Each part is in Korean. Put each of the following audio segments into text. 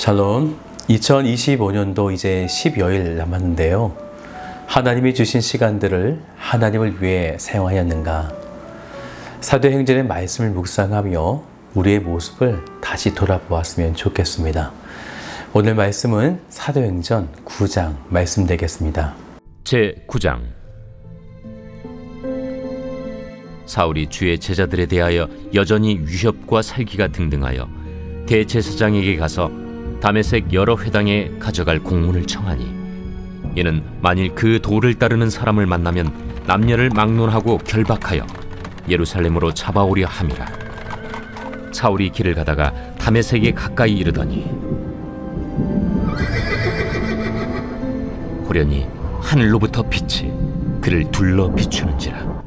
샬롬, 2025년도 이제 10여일 남았는데요. 하나님이 주신 시간들을 하나님을 위해 사용하였는가? 사도행전의 말씀을 묵상하며 우리의 모습을 다시 돌아보았으면 좋겠습니다. 오늘 말씀은 사도행전 9장 말씀 되겠습니다. 제9장. 사울이 주의 제자들에 대하여 여전히 위협과 살기가 등등하여 대제사장에게 가서 다메섹 여러 회당에 가져갈 공문을 청하니, 이는 만일 그 도를 따르는 사람을 만나면 남녀를 막론하고 결박하여 예루살렘으로 잡아오려 함이라. 사울이 길을 가다가 다메섹에 가까이 이르더니 호련히 하늘로부터 빛이 그를 둘러 비추는지라.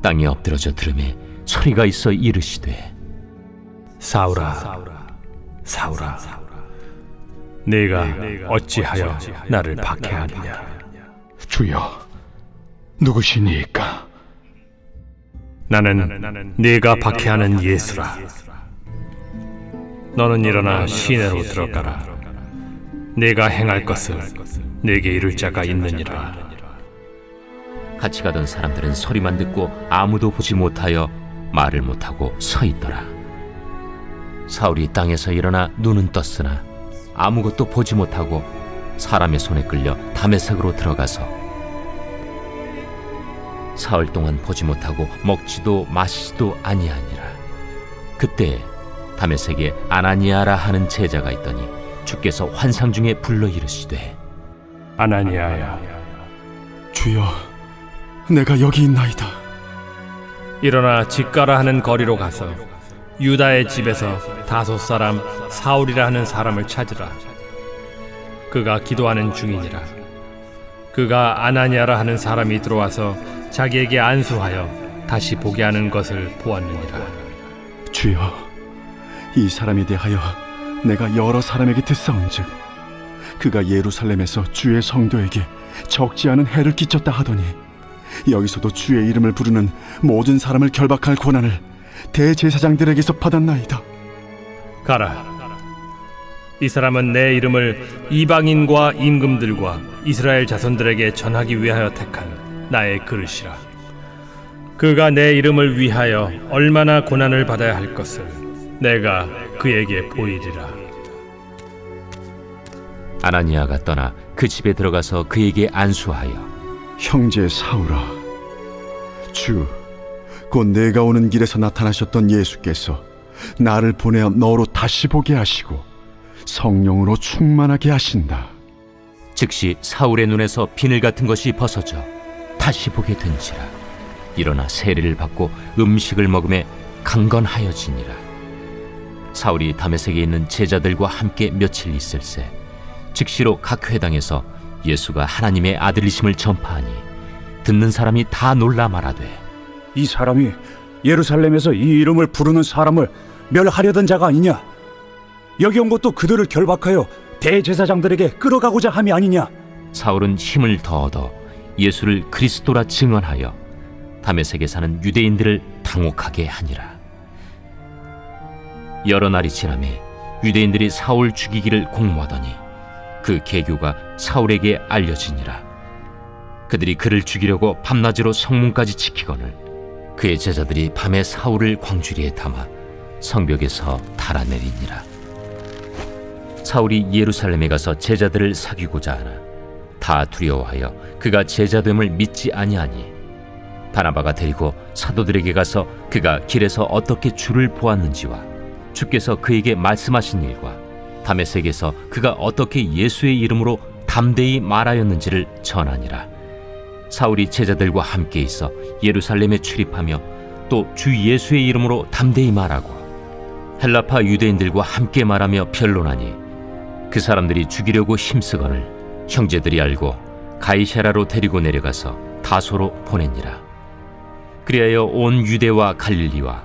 땅에 엎드러져 들음에 소리가 있어 이르시되, 사울아, 사울아, 네가 어찌하여 나를 박해하느냐? 주여, 누구시니까? 나는 네가 박해하는 예수라. 너는 일어나 시내로 들어가라. 네가 행할 것을 네게 이룰 자가 있느니라. 같이 가던 사람들은 소리만 듣고 아무도 보지 못하여 말을 못하고 서 있더라. 사울이 땅에서 일어나 눈은 떴으나 아무것도 보지 못하고 사람의 손에 끌려 다메섹으로 들어가서 사흘 동안 보지 못하고 먹지도 마시지도 아니하니라. 그때 다메섹에 아나니아라 하는 제자가 있더니 주께서 환상 중에 불러 이르시되, 아나니아야, 주여, 내가 여기 있나이다. 일어나 집가라 하는 거리로 가서 유다의 집에서 다소 사람 사울이라 하는 사람을 찾으라. 그가 기도하는 중이니라. 그가 아나니아라 하는 사람이 들어와서 자기에게 안수하여 다시 보게 하는 것을 보았느니라. 주여, 이 사람에 대하여 내가 여러 사람에게 듣사온즉 그가 예루살렘에서 주의 성도에게 적지 않은 해를 끼쳤다 하더니 여기서도 주의 이름을 부르는 모든 사람을 결박할 권한을 대제사장들에게서 받았나이다. 가라. 이 사람은 내 이름을 이방인과 임금들과 이스라엘 자손들에게 전하기 위하여 택한 나의 그릇이라. 그가 내 이름을 위하여 얼마나 고난을 받아야 할 것을 내가 그에게 보이리라. 아나니아가 떠나 그 집에 들어가서 그에게 안수하여, 형제 사울아, 곧 내가 오는 길에서 나타나셨던 예수께서 나를 보내어 너로 다시 보게 하시고 성령으로 충만하게 하신다. 즉시 사울의 눈에서 비늘 같은 것이 벗어져 다시 보게 된지라. 일어나 세례를 받고 음식을 먹음에 강건하여지니라. 사울이 다메섹에 있는 제자들과 함께 며칠 있을새 즉시로 각 회당에서 예수가 하나님의 아들이심을 전파하니 듣는 사람이 다 놀라 말하되, 이 사람이 예루살렘에서 이 이름을 부르는 사람을 멸하려던 자가 아니냐? 여기 온 것도 그들을 결박하여 대제사장들에게 끌어가고자 함이 아니냐? 사울은 힘을 더 얻어 예수를 그리스도라 증언하여 다메섹에 사는 유대인들을 당혹하게 하니라. 여러 날이 지나매 유대인들이 사울 죽이기를 공모하더니 그 계교가 사울에게 알려지니라. 그들이 그를 죽이려고 밤낮으로 성문까지 지키거늘 그의 제자들이 밤에 사울을 광주리에 담아 성벽에서 달아내리니라. 사울이 예루살렘에 가서 제자들을 사귀고자 하나 다 두려워하여 그가 제자됨을 믿지 아니하니, 바나바가 데리고 사도들에게 가서 그가 길에서 어떻게 주를 보았는지와 주께서 그에게 말씀하신 일과 다메섹에서 그가 어떻게 예수의 이름으로 담대히 말하였는지를 전하니라. 사울이 제자들과 함께 있어 예루살렘에 출입하며 또 주 예수의 이름으로 담대히 말하고 헬라파 유대인들과 함께 말하며 변론하니, 그 사람들이 죽이려고 힘쓰거늘 형제들이 알고 가이사랴로 데리고 내려가서 다소로 보내니라. 그리하여 온 유대와 갈릴리와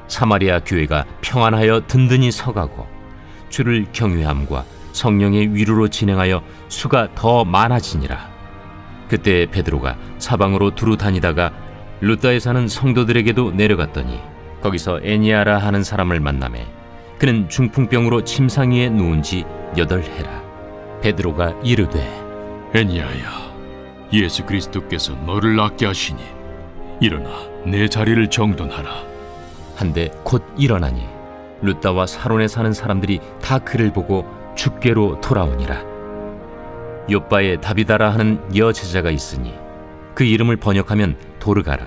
사마리아 교회가 평안하여 든든히 서가고 주를 경외함과 성령의 위로로 진행하여 수가 더 많아지니라. 그때 베드로가 사방으로 두루 다니다가 루다에 사는 성도들에게도 내려갔더니 거기서 애니아라 하는 사람을 만나매 그는 중풍병으로 침상 위에 누운 지 8해라. 베드로가 이르되 애니야야, 예수 그리스도께서 너를 낫게 하시니 일어나 내 자리를 정돈하라. 한데 곧 일어나니 룻다와 사론에 사는 사람들이 다 그를 보고 죽게로 돌아오니라. 요빠에 다비다라 하는 여제자가 있으니 그 이름을 번역하면 도르가라.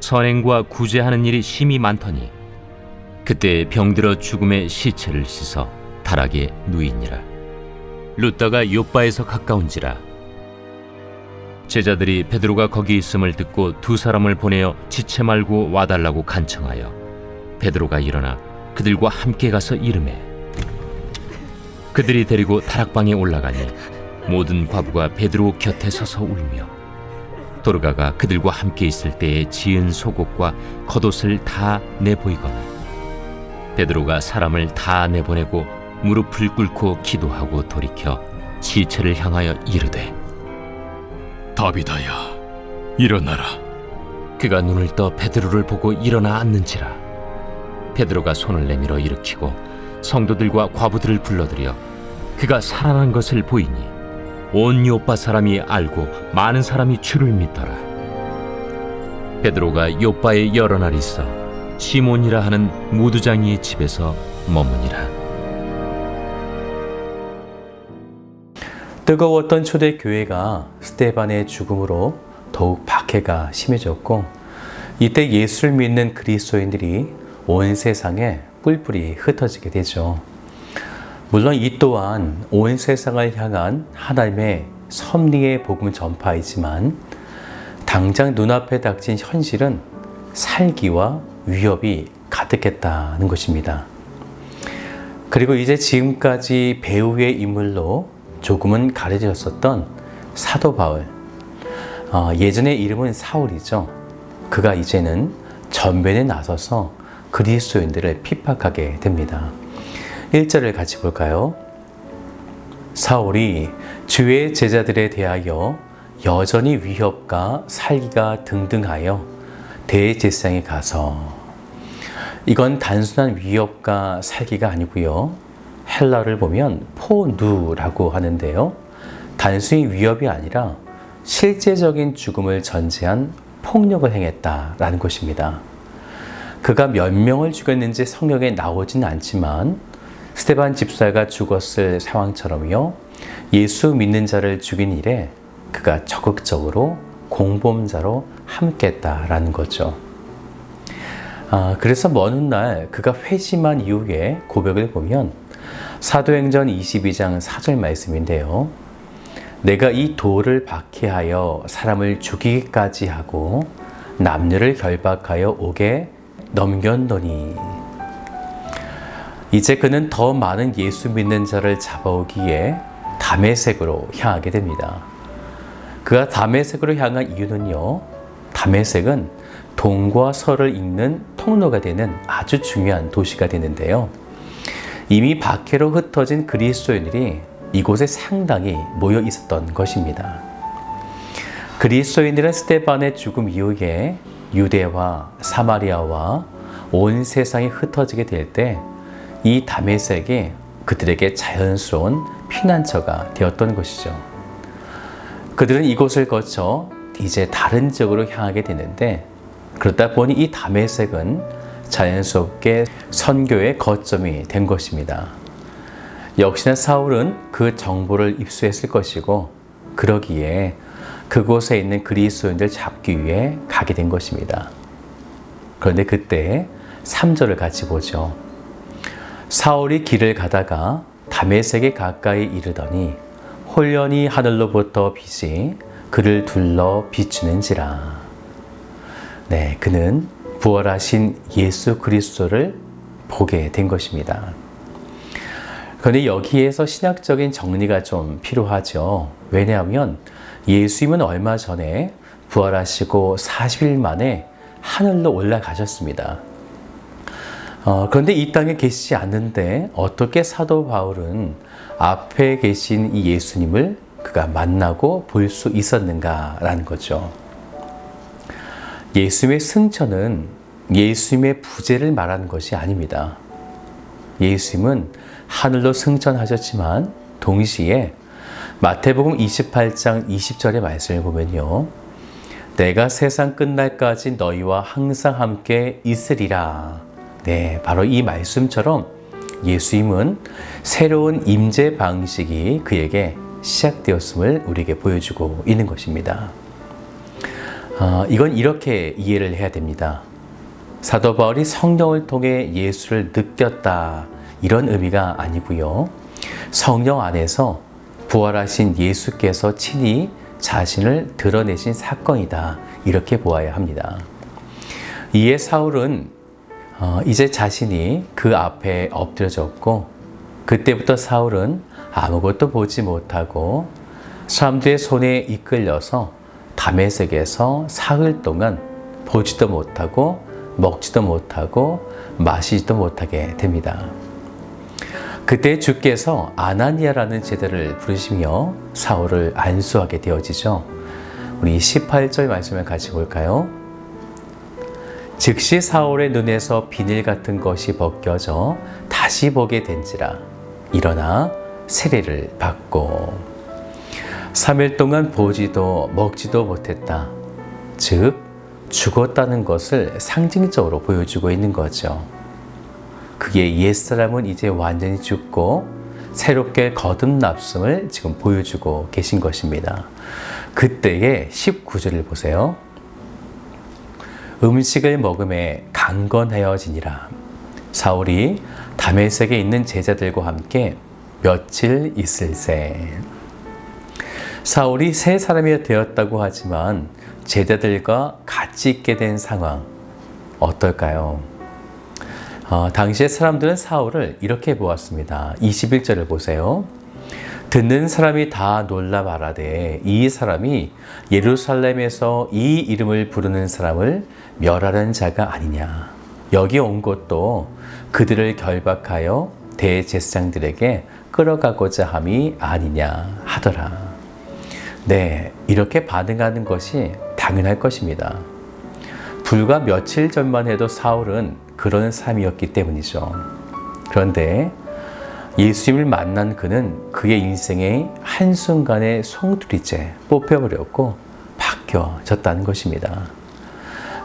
선행과 구제하는 일이 심히 많더니 그때 병들어 죽음의 시체를 씻어 다락에 누이니라. 룻다가 요빠에서 가까운지라. 제자들이 베드로가 거기 있음을 듣고 2 사람을 보내어 지체 말고 와달라고 간청하여 베드로가 일어나 그들과 함께 가서 이르매 그들이 데리고 다락방에 올라가니 모든 과부가 베드로 곁에 서서 울며 도르가가 그들과 함께 있을 때에 지은 속옷과 겉옷을 다 내보이거나 베드로가 사람을 다 내보내고 무릎을 꿇고 기도하고 돌이켜 시체를 향하여 이르되 다비다야, 일어나라. 그가 눈을 떠 베드로를 보고 일어나 앉는지라. 베드로가 손을 내밀어 일으키고 성도들과 과부들을 불러들여 그가 살아난 것을 보이니 온 요빠 사람이 알고 많은 사람이 주를 믿더라. 베드로가 요빠에 여러 날 있어 시몬이라 하는 무두장이의 집에서 머무니라. 뜨거웠던 초대교회가 스데반의 죽음으로 더욱 박해가 심해졌고 이때 예수를 믿는 그리스도인들이 온 세상에 뿔뿔이 흩어지게 되죠. 물론 이 또한 온 세상을 향한 하나님의 섭리의 복음 전파이지만 당장 눈앞에 닥친 현실은 살기와 위협이 가득했다는 것입니다. 그리고 이제 지금까지 배후의 인물로 조금은 가려졌었던 사도 바울, 예전의 이름은 사울이죠. 그가 이제는 전면에 나서서 그리스도인들을 핍박하게 됩니다. 1절을 같이 볼까요? 사울이 주의 제자들에 대하여 여전히 위협과 살기가 등등하여 대제사장에 가서, 이건 단순한 위협과 살기가 아니고요. 헬라를 보면 포누라고 하는데요. 단순히 위협이 아니라 실제적인 죽음을 전제한 폭력을 행했다라는 것입니다. 그가 몇 명을 죽였는지 성경에 나오진 않지만 스데반 집사가 죽었을 상황처럼요. 예수 믿는 자를 죽인 일에 그가 적극적으로 공범자로 함께했다라는 거죠. 그래서 먼 훗날 그가 회심한 이후에 고백을 보면 사도행전 22장 4절 말씀인데요. 내가 이 돌을 박해하여 사람을 죽이기까지 하고 남녀를 결박하여 옥에 넘겼노니, 이제 그는 더 많은 예수 믿는 자를 잡아오기에 다메섹으로 향하게 됩니다. 그가 다메섹으로 향한 이유는요, 다메섹은 동과 서를 잇는 통로가 되는 아주 중요한 도시가 되는데요. 이미 박해로 흩어진 그리스도인들이 이곳에 상당히 모여 있었던 것입니다. 그리스도인들은 스데반의 죽음 이후에 유대와 사마리아와 온 세상이 흩어지게 될 때 이 다메섹이 그들에게 자연스러운 피난처가 되었던 것이죠. 그들은 이곳을 거쳐 이제 다른 지역으로 향하게 되는데, 그러다 보니 이 다메섹은 자연스럽게 선교의 거점이 된 것입니다. 역시나 사울은 그 정보를 입수했을 것이고, 그러기에 그곳에 있는 그리스도인들 잡기 위해 가게 된 것입니다. 그런데 그때 3절을 같이 보죠. 사울이 길을 가다가 다메섹에 가까이 이르더니 홀연히 하늘로부터 빛이 그를 둘러 비추는지라. 네, 그는 부활하신 예수 그리스도를 보게 된 것입니다. 그런데 여기에서 신학적인 정리가 좀 필요하죠. 왜냐하면 예수님은 얼마 전에 부활하시고 40일 만에 하늘로 올라가셨습니다. 그런데 이 땅에 계시지 않는데 어떻게 사도 바울은 앞에 계신 이 예수님을 그가 만나고 볼 수 있었는가라는 거죠. 예수님의 승천은 예수님의 부재를 말하는 것이 아닙니다. 예수님은 하늘로 승천하셨지만 동시에 마태복음 28장 20절의 말씀을 보면요. 내가 세상 끝날까지 너희와 항상 함께 있으리라. 네, 바로 이 말씀처럼 예수님은 새로운 임재 방식이 그에게 시작되었음을 우리에게 보여주고 있는 것입니다. 이건 이렇게 이해를 해야 됩니다. 사도 바울이 성령을 통해 예수를 느꼈다 이런 의미가 아니고요. 성령 안에서 부활하신 예수께서 친히 자신을 드러내신 사건이다 이렇게 보아야 합니다. 이에 사울은 이제 자신이 그 앞에 엎드려졌고 그때부터 사울은 아무것도 보지 못하고 사람들의 손에 이끌려서 다메섹에서 사흘 동안 보지도 못하고 먹지도 못하고 마시지도 못하게 됩니다. 그때 주께서 아나니아라는 제자를 부르시며 사울을 안수하게 되어지죠. 우리 18절 말씀을 같이 볼까요? 즉시 사울의 눈에서 비늘 같은 것이 벗겨져 다시 보게 된지라 일어나 세례를 받고 3일 동안 보지도 먹지도 못했다. 즉 죽었다는 것을 상징적으로 보여주고 있는 거죠. 그의 옛사람은 이제 완전히 죽고 새롭게 거듭났음을 지금 보여주고 계신 것입니다. 그때의 19절을 보세요. 음식을 먹음에 강건하여지니라. 사울이 다메섹에 있는 제자들과 함께 며칠 있을새. 사울이 새 사람이 되었다고 하지만 제자들과 같이 있게 된 상황 어떨까요? 당시의 사람들은 사울을 이렇게 보았습니다. 21절을 보세요. 듣는 사람이 다 놀라 말하되 이 사람이 예루살렘에서 이 이름을 부르는 사람을 멸하는 자가 아니냐. 여기 온 것도 그들을 결박하여 대제사장들에게 끌어가고자 함이 아니냐 하더라. 네, 이렇게 반응하는 것이 당연할 것입니다. 불과 며칠 전만 해도 사울은 그런 삶이었기 때문이죠. 그런데 예수님을 만난 그는 그의 인생의 한순간에 송두리째 뽑혀버렸고 바뀌어졌다는 것입니다.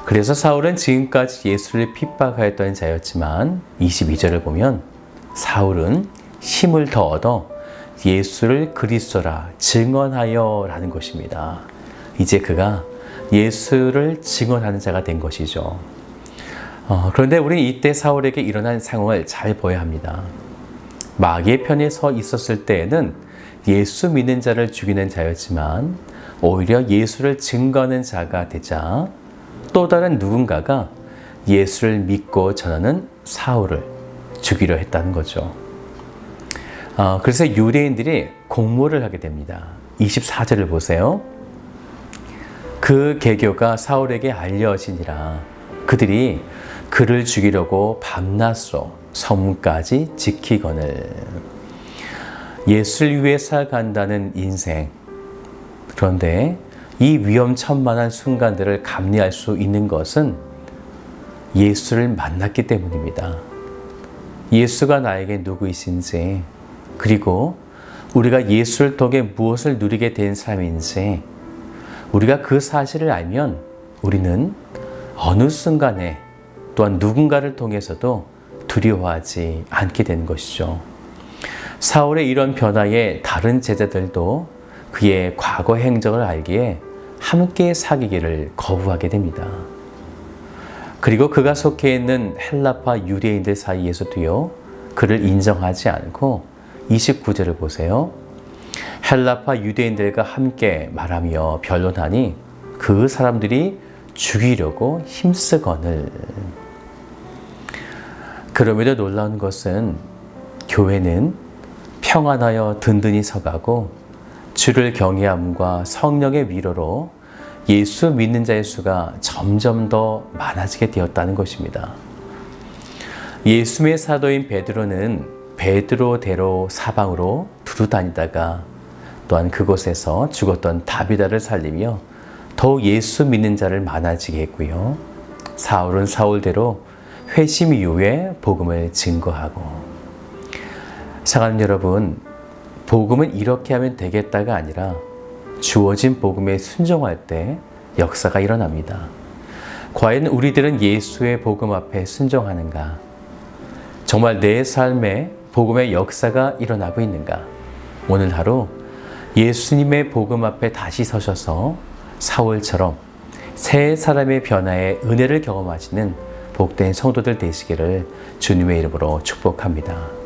그래서 사울은 지금까지 예수를 핍박하였던 자였지만 22절을 보면 사울은 힘을 더 얻어 예수를 그리스도라 증언하여 라는 것입니다. 이제 그가 예수를 증언하는 자가 된 것이죠. 그런데 우리는 이때 사울에게 일어난 상황을 잘 보아야 합니다. 마귀의 편에 서 있었을 때에는 예수 믿는 자를 죽이는 자였지만 오히려 예수를 증거하는 자가 되자 또 다른 누군가가 예수를 믿고 전하는 사울을 죽이려 했다는 거죠. 그래서 유대인들이 공모를 하게 됩니다. 24절을 보세요. 그 계교가 사울에게 알려지니라. 그들이 그를 죽이려고 밤낮으로 성문까지 지키거늘. 예수를 위해 살아간다는 인생. 그런데 이 위험천만한 순간들을 감내할 수 있는 것은 예수를 만났기 때문입니다. 예수가 나에게 누구이신지, 그리고 우리가 예수를 통해 무엇을 누리게 된 삶인지 우리가 그 사실을 알면 우리는 어느 순간에 또한 누군가를 통해서도 두려워하지 않게 되는 것이죠. 사울의 이런 변화에 다른 제자들도 그의 과거 행적을 알기에 함께 사귀기를 거부하게 됩니다. 그리고 그가 속해 있는 헬라파 유대인들 사이에서도요, 그를 인정하지 않고 29절을 보세요. 헬라파 유대인들과 함께 말하며 변론하니 그 사람들이 죽이려고 힘쓰거늘. 그럼에도 놀라운 것은 교회는 평안하여 든든히 서가고 주를 경외함과 성령의 위로로 예수 믿는 자의 수가 점점 더 많아지게 되었다는 것입니다. 예수의 사도인 베드로는 베드로대로 사방으로 두루 다니다가 또한 그곳에서 죽었던 다비다를 살리며 더욱 예수 믿는 자를 많아지게 했고요. 사울은 사울대로 회심 이후에 복음을 증거하고 사랑하는 여러분, 복음은 이렇게 하면 되겠다가 아니라 주어진 복음에 순종할 때 역사가 일어납니다. 과연 우리들은 예수의 복음 앞에 순종하는가? 정말 내 삶에 복음의 역사가 일어나고 있는가? 오늘 하루 예수님의 복음 앞에 다시 서셔서 사울처럼 새 사람의 변화에 은혜를 경험하시는 복된 성도들 되시기를 주님의 이름으로 축복합니다.